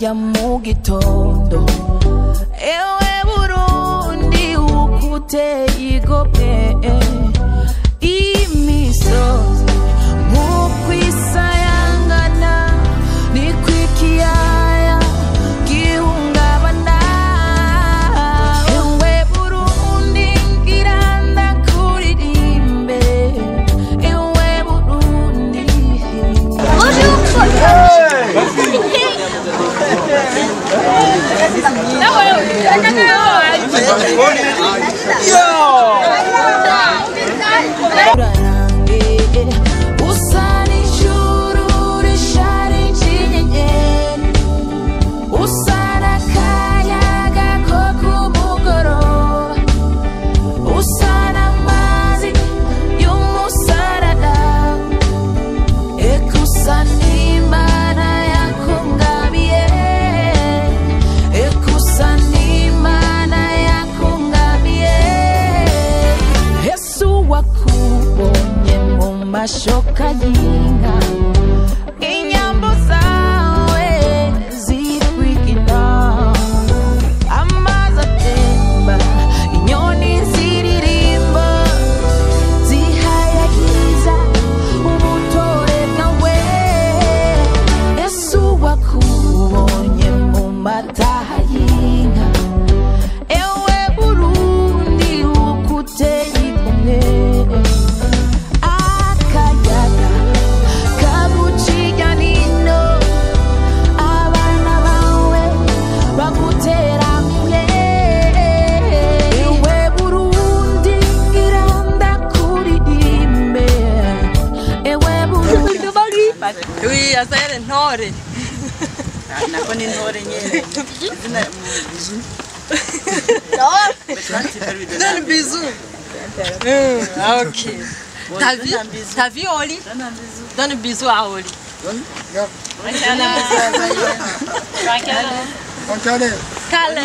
kajya mu gitondo ewe Burundi ukuteye igomwe imisozi nk'uko isayangana niko ikiyaya gihungabana ewe Burundi ngira ndakuririmbe ewe Burundi. Mashoka y'inka inyambo zawe zirikwigina amazi atemba inyoni ziririmba zihayagiza ubutore bwawe ese wakubonye mu mataha y'inka ewe Burundi ukuteye igomwe Oui, asayere ntore. Nako ni ntore nyene. Donne bisou. OK. T'as vu Oli? Donne bisou à Oli. Kale.